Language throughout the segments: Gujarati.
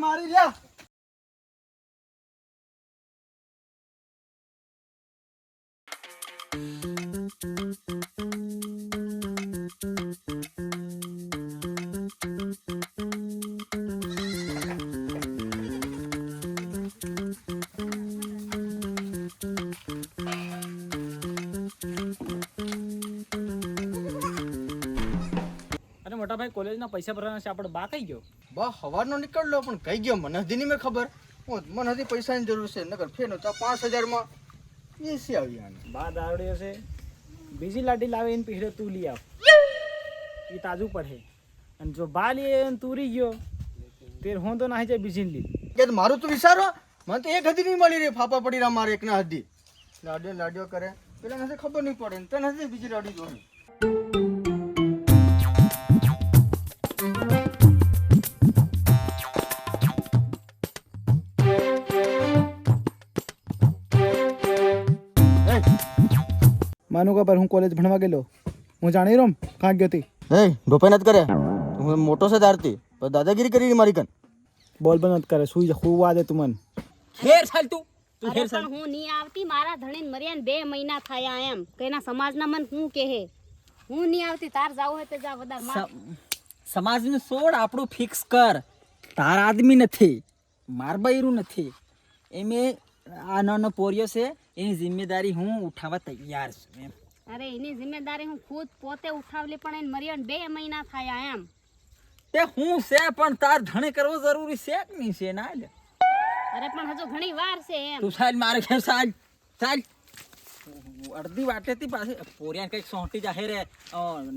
મારી રહ્યા મોટા ભાઈ કોલેજના પૈસા ભરવાના છે આપણે બા કઈ ગયો બા હવારનો નીકળલો પણ કઈ ગયો મને હજી નહીં મેં ખબર મને હજી પૈસાની જરૂર છે નકર ફેનો તો 5000 માં એસી આવી આને બા દાવડી હશે બીજી લાડી લાવીને પીડે તું લઈ આવ એ તાજું પડે અને જો બા લે તું રહી ગયો તેર હું તો નાહી જાય બીજી લી કે મારું તો વિચારો મને તો એક હદી નહીં મળી રે ફાફા પડી રહ્યા મારે એકના હદી લાડ્યો કરે પેલા નથી ખબર નહીં પડે ને તને હજી બીજી લાડી જોઈ માનું કે પર હું કોલેજ ભણવા ગયેલો હું જાણી રહ્યો કાં ગયો હતી એ ડોપે નથી કરે હું મોટો છે તારતી પણ દાદાગીરી કરી મારી કન બોલ બંધ કરે સુઈ જા હું વાદે તું મન ખેર ચાલ તું અરે પણ હું નહીં આવતી મારા ધણીને મર્યાને 2 મહિના થયા એમ કઈના સમાજના મન હું કહે હું નહીં આવતી તાર જાવ હે તે જા વધાર સમાજનું છોડ આપણું ફિક્સ કર તાર આદમી નથી માર બૈરું નથી એમે આ નાનો પોરિયો છે એની જિમ્મેદારી હું ઉઠાવવા તૈયાર છું એમ અરે એની જિમ્મેદારી હું ખુદ પોતે ઉઠાવલી પણ એને મર્યાને 2 મહિના થયા એમ તે હું છે પણ તાર ધણે કરવો જરૂરી છે કે નહીં છે ના લે અરે પણ હજુ ઘણી વાર છે એમ તું સાલ મારે ઘેર સાલ સાલ અડધી વાટેથી પાછી પોરિયાને કંઈક સોંટી જાહે રે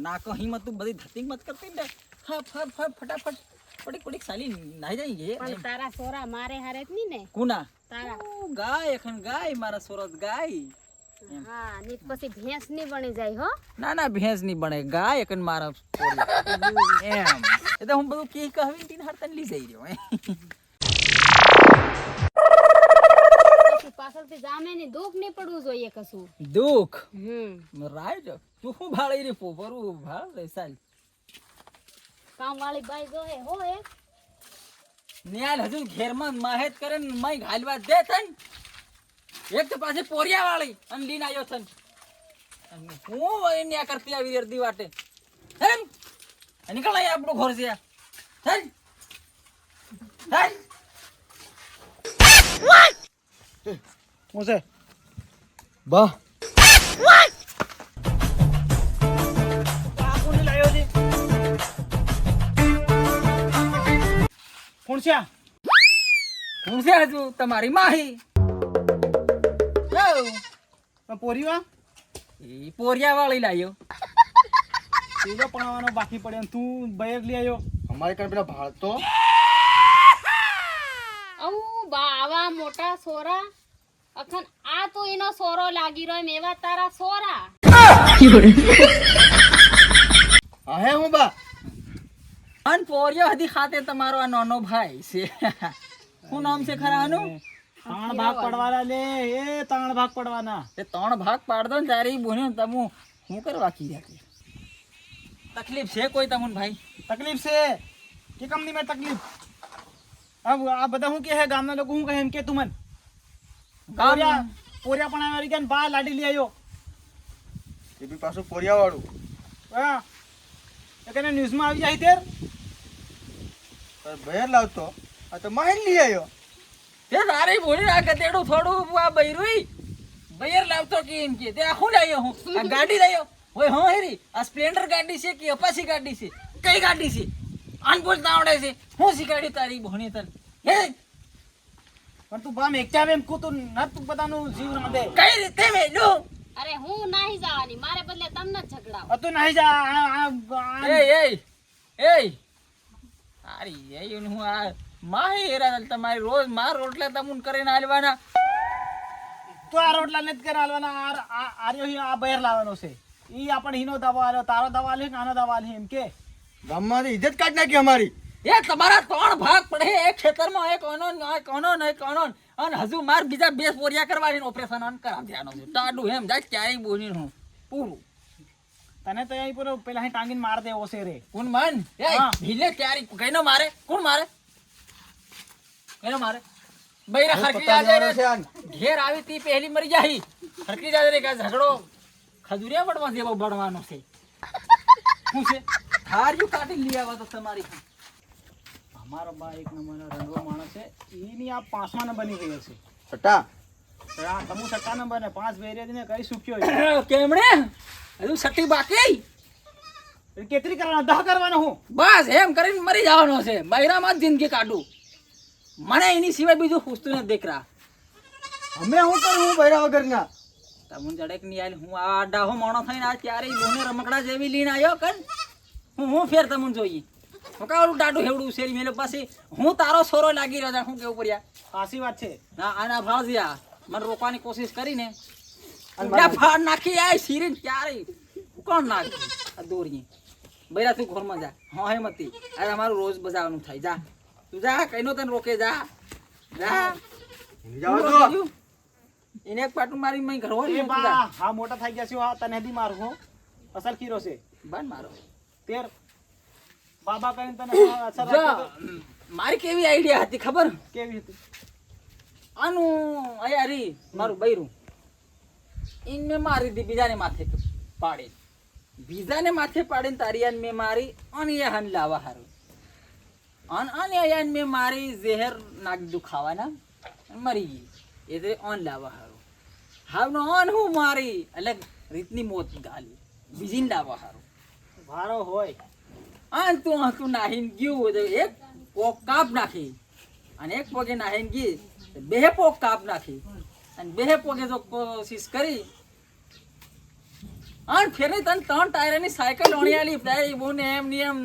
નાકો હિંમત તું બધી ધતિંગ મત કરતી ને ફટાફટ પડીક સાલી નાઈ જાય પણ તારા સોરા મારે હારે જ નહીં ને કુના તારા ગાય એખન ગાય મારા સોરત ગાય હા ની પછી ભેંસ ની બની જાય હો ના ભેંસ નહીં બને ગાય એકન મારા એમ એટલે હું બધું કી કહવી તીન હરતન લઈ જઈ રહ્યો પછી પાછળથી જામે ની દુઃખ નહીં પડવું જોઈએ કશું દુઃખ રાઈટ તું શું ભાળી રે પોપરું ભાળ રે સાલ કામ વાળી બાઈ જોહે હો એ ન્યાલ હજુ ઘેરમાં માહેત કરે ને મય ઘાલવા દે થન એક તો પાછી પોરિયા વાળી અને લીન આવ્યો થન હું ન્યા કરતી આવી અડધી વાટે હેમ નીકળ અહીં આપણું ઘર છે હેમ હેમ હું છે બા કોણ લાયો છે કોણ છે હું છે હજુ તમારી માહી પોરીવા એ પોરિયા વાળી લાયો તું તો ભણવાનો બાકી પડે અને તું બહાર લઈ આવ્યો અમારે કણ પેલા ભાળતો આવા મોટા સોરા અખન આ તો એનો સોરો લાગી રહ્યો એમ એવા તારા સોરા હા હે હું બા અન પોરિયો હજી ખાતે તમારો આ નાનો ભાઈ છે શું નામ છે ખરા આનું 3 ભાગ પડવાના લે એ 3 ભાગ પડવાના તે 3 ભાગ પાડ દો ને તારી બોને તમે હું કરવા કી રાખી તકલીફ છે કોઈ તમને ભાઈ તકલીફ છે કે કંપની में તકલીફ अब આ બધા હું કે હે ગામના લોકો હું કહે એમ કે તું મન પોરિયા પણ આવી ગયા બા લાડી લઈ આવ્યો એ બી પાછું પોરિયા વાળું હા એ કને ન્યૂઝમાં આવી જાય તેર બહેર લાવતો આ તો મહેલ લઈ આવ્યો તે તારી બોલી રાખે તેડું થોડું આ બૈરુઈ બૈર લાવતો કે એમ કે તે આખું લાવ્યો હું આ ગાડી લાવ્યો ઓય હો હેરી આ સ્પ્લેન્ડર ગાડી છે કે અપાસી ગાડી છે કઈ ગાડી છે આન બોલતા આવડે છે હું શીખાડી તારી ભણી તન હે પણ તું બામ એકતા એમ કો તું ન તું બધાનું જીવ ન દે કઈ રીતે મેલું અરે હું નહીં જવાની મારે બદલે તમને જ ઝઘડાવ તું નહીં જા એ તારી એ હું આ માહી હેરા તમારી રોજ માર રોટલા તમુન કરીને આલવાના તું આ રોટલા નથી કરી હાલવાના આર્યો આ બહાર લાવવાનો છે ઈ આપણે હીનો દવા આલ્યો તારો દવા લે આનો દવા લે એમ કે ગામમાં ઇજ્જત કાઢ નાખી અમારી એ તમારા 3 ભાગ પડે એક ખેતરમાં, એક ઓનો ને એક ઓનો ને એક ઓનો, અને હજુ માર બીજા 2 પોરિયા કરવાની ઓપરેશન ઓન કરાવી દેવાનો છે. ટાડું એમ જાય ક્યાંય બોની હું પૂરું. તને તો અહીં પૂરો પેલા અહીં ટાંગીને માર દેવો છે રે. કોણ મન એ હા. ભીલે ક્યારે કઈનો મારે? કોણ મારે? કઈનો મારે? બૈરા હરકી પતા જાજે જવાનો છે રે. આન. ઘેર આવી તી પહેલી મરી જાહી. હરકી જાજે રે, કે ઝઘડો ખજુરિયા પડવા જેવો બળવાનો છે. શું છે? હાર્યું કાઢી લઈ આવા તો તમારી. અમારો બા એક નંબરનો રંગો માણસ છે. ઈની આ 5મા નંબરની થઈ હશે. સટા હા, તમુ 6 નંબર ને 5 વેરિયદને કઈ સુખ્યો. કેમણે હજુ સટી બાકી? કેટલી કરવાનો? 10 કરવાનો હું. બસ એમ કરીને મરી જવાનો છે. બૈરામાં જ જિંદગી કાઢું. મને એની સિવાય બીજું પૂછતું નથી દીકરા. અમે શું કરું હું બૈરા વગરના? તમને જડેક નહીં આલી. હું આ ડાહો મોણો થઈને આ ત્યારે લોને રમકડા જેવી લઈને આવ્યો કન. હું ફેર તમને જોઈએ. હું કાવલું ડાડું હેવડું શેરી મેલે પાછી હું તારો સોરો લાગી રહ્યો. હું કેવું પડ્યા? સાચી વાત છે. ના આના ભાવ જ્યા મને રોકવાની કોશિશ કરીને ફાડ નાખી આ શીરીન ક્યારે કોણ નાખી આ દોરી. બૈરા તું ઘરમાં જા. હા હે મતી આ અમારું રોજ બજાવવાનું થાય. જા તું જા, કઈનો તને રોકે. જા જા જાઓ તો. એને એક પાટું મારી મય ઘર હોય એ તું જા. બા હા મોટા થઈ ગયા છે. હા તને દી મારું હું અસર કીરો છે. બંધ મારો. તેર બાબા કહીને તને અસર જો, રાખી મારી કેવી આઈડિયા હતી ખબર? કેવી હતી? આનું અયારી મારું બૈરું ઇનમે મારી દી બીજાને માથે પાડે. બીજાને માથે પાડીને તારિયાને મેં મારી અને એ હન લાવા હારું. અને અયાન મેં મારી ઝેહર નાક દુખાવાના મરી ગઈ. એટલે ઓન લાવા હારું. હાવનો ઓન હું મારી અલગ રીતની મોત ગાલી બીજીને લાવા હારું. ભારો હોય. અને તું નાહીને ગયું તો એક પોક કાપ નાખી અને એક પોગે નાહીને ગઈ બે પોક કાપ નાખી અને બે પોગે જો કોશિશ કરી અને ફેરી તને 3 ટાયરની સાયકલ ઓણિયાલી તારી બોને એમ ની એમ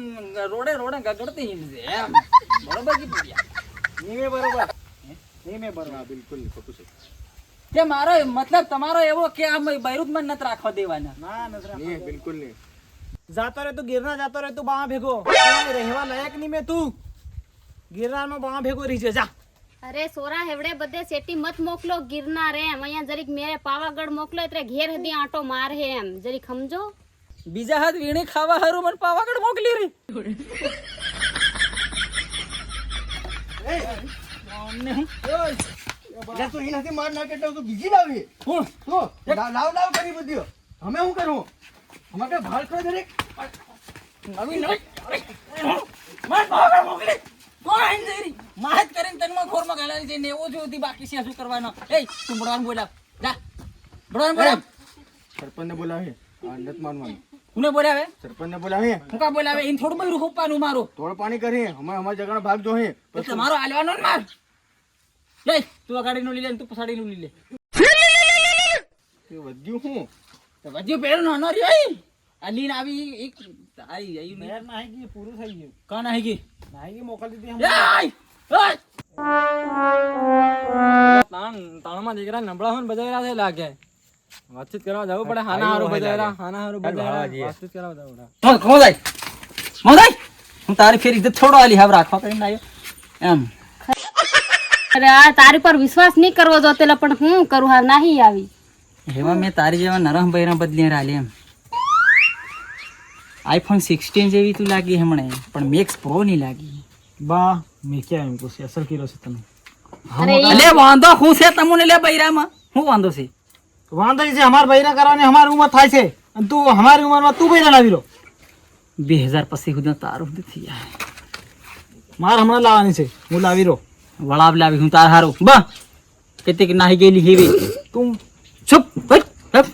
રોડે ગગડતી હિંડે એમ. બરોબર કી પૂછ્યા? નીમે બરોબર. નીમે બરોબર. બિલકુલ ખોટું છે. કે મારો મતલબ તમારો એવો કે આ બૈરુત માં નત રાખવા દેવાના. ના નજરા નહીં બિલકુલ નહીં. જાતો રે તું ગિરનાર જાતો રે તું બા ભેગો. કોઈ રહેવા લાયક નહીં મે તું. ગિરનારમાં બા ભેગો રહી જા. અરે સોરા હેવડે બધે સેટી મત મોકલો ગિરનાર એમ. અહીંયા જરીક મેરે પાવાગઢ મોકલો એટલે ઘેર હદી આંટો મારે એમ. જરીક સમજો. બીજા હાથ વીણી ખાવા હારું મને પાવાગઢ મોકલી રી. એટલે તું એનાથી માર ના કેട്ടോ તું બીજી લાવી. હું તો લાવ કરી બધી. અમે શું કરું? અમે કઈ ભાળ કરે દરેક. નવી માર પાવાગઢ મોકલી. કોણ આઈને જઈ રહી? માહત કરીને તનમાં ખોરમાં ગાલાની જઈને એવો જો હતી બાકી છે શું કરવાનો? એ તું બડવાન બોલાવ. જા બડવાન બોલાવ. સરપંચને બોલાવે. આ નત માનવાનું. કોને બોલાવે? સરપંચને બોલાવે. હું કા બોલાવે? એને થોડું બૈરું હોપવાનું મારું. તોડ પાણી કરી અમે અમારા જગાનો ભાગ જોહે. તો તમારો આલવાનો ને માર. લે તું આ ગાડીનું લઈ લે ને તું પછાડીનું લઈ લે. એ વધ્યું હું. તો વજ્યો પેલો નાનો રહ્યો. આ લીન આવી એક તારી આઈ ને મેર નાહી ગઈ પૂરું થઈ ગયું. કાન આવી ગઈ. નાહી ગઈ મોકલી દીધી. તાણમાં દીકરા નબળા હોય ને બજારા છે લાગે. વાતચીત કરવા જવું પડે. હાના હારું બજારા, હાના હારું બજારા. વાતચીત કરવા જવું પડે. મોદાઈ હું તારી ફેર ઇજ્જત થોડો આલી હાવ રાખવા કરીને આવ્યો એમ. અરે આ તારી પર વિશ્વાસ નહીં કરવો જો તેલા પણ હું કરું હા નહીં આવી. એમાં મેં તારી જેવા નરમ બૈરા બદલી રાલી એમ. આઈફોન 16 જેવી તું લાગી હમણે પણ મેક્સ પ્રો નહીં લાગી. બા મેં ક્યાં એમ પૂછ્યું અસર કીરો છે તમે. અરે અલે વાંધો હું છે તમને લે બૈરામાં હું વાંધો છે? વાંધો છે અમાર બૈરા કરવાની અમારી ઉંમર થાય છે અને તું અમારી ઉંમરમાં તું બૈરા લાવી લો. 2000 પછી સુધી તારું નથી યાર. માર હમણાં લાવવાની છે હું લાવી રો. વળાવ લાવી હું તાર હારું બા કેતે કે નાહી ગયેલી હેવી તું ચૂપ હટ હટ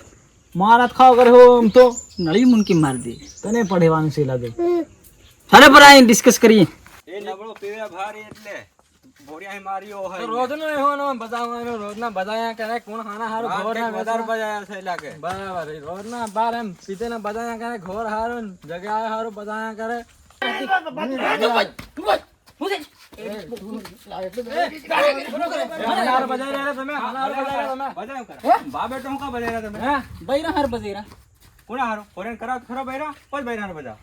માર હાથ ખાવા કરે હો એમ તો નળી મુનકી માર દે. તને પડેવાનું છે લાગે. ચાલે પર આઈને ડિસ્કસ કરીએ. એ નબળો પીવડા ભારી એટલે ભોરિયા માર્યો હોય. રોજ નો એહોનો બજાવવાનો રોજના બજાયા કરે કોણ હાના હારું ઘોર ના વધાર બજાયા છે લાગે. બરાબર રોજના બાર એમ પીતેના બજાયા કરે ઘોર હારું જગ્યાએ હારું બજાયા કરે. હાનાર બજાઈ રહ્યા તમે હાનાર બજાઈ રહ્યા તમે બજાયો કરે. બા બેટો હું કા બજાઈ રહ્યા તમે? હે બૈરા હાર બજેરા કોના હારું ફોરેન કરાવ ખરો બૈરા કોઈ બૈરાને બજાવ.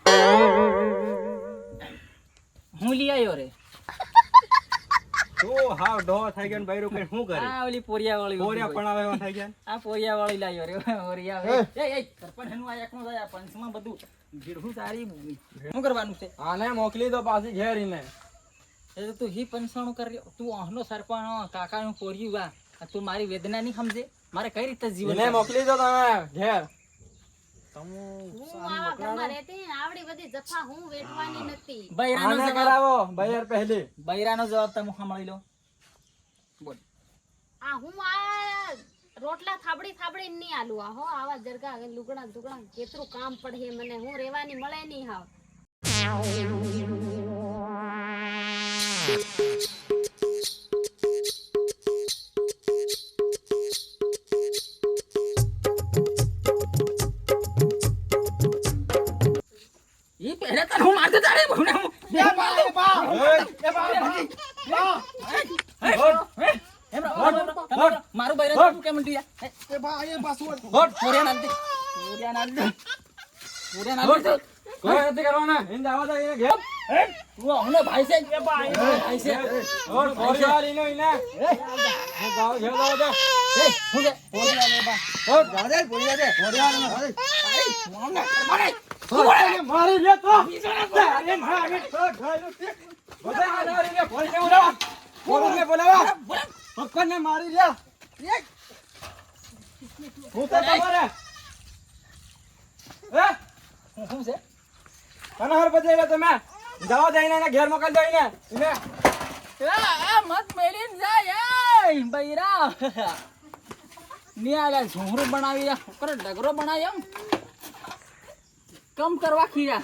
હું લઈ આવ્યો રે તું હાવ ડો થઈ ગયો ને બૈરું કઈ શું કરે આ ઓલી પોરિયા વાળી પોરિયા પણ આવે એવા થઈ ગયા આ પોરિયા વાળી લાવ્યો રે પોરિયા એ સરપંચ એનું આ એકનું જાય પંચમાં બધું ભીડું તારી શું કરવાનું છે આને મોકલી દો પાછી ઘેર ઈને એ તો તું હી પંચાણું કરી તું ahno સરપંચ કાકાનું પોરિયું વા તું મારી વેદના નહીં સમજે મારે કઈ રીતે જીવન એને મોકલી દો તમે ઘેર હું આવા ઘરમાં રહેતી ને આવડી બધી જફા હું વેઠવાની નથી. બૈરાનો આને જવાબ કરાવો બૈર પહેલી બૈરાનો જવાબ તમે સાંભળી લો બોલ આ હું આ રોટલા થાબડી થાબડી નહીં આલું આ હો આવા જરગા લુગડા કેટલું કામ પડે મને હું રેવાની મળે નહીં હાવ. ઈ પહેલા તને હું મારતો તારે ભૂને હું મારું બૈરા તું કેમ લીયા પોરિયા નાલ દે કોઈ નથી કરવાના ઇન આવા દે એને ઘેર તું ahno ભાઈ છે ભાઈ છે ઓર પોરિયા લીનો ઇને હું ગાવ ઘેર દાવ દે એ હું કે પોરિયા લે બા ઓર દાદા પોરિયા દે પોરિયા ને મારી લે તો અરે મારે તો ખાયલો તે બધા આનારી લે પોરિયા બોલાવા પોરિયા બોલાવા પક્કને મારી લે હું તો તમારે શું છે કનહર બજાઈ લે તમે જાઓ જઈને એને ઘેર મોકલ દો એને મત મેલીન જાય એ બૈરા નિયાલા ઝુમરું બનાવી કરે ડગરો બનાવી એમ કમ કરવા ખીરા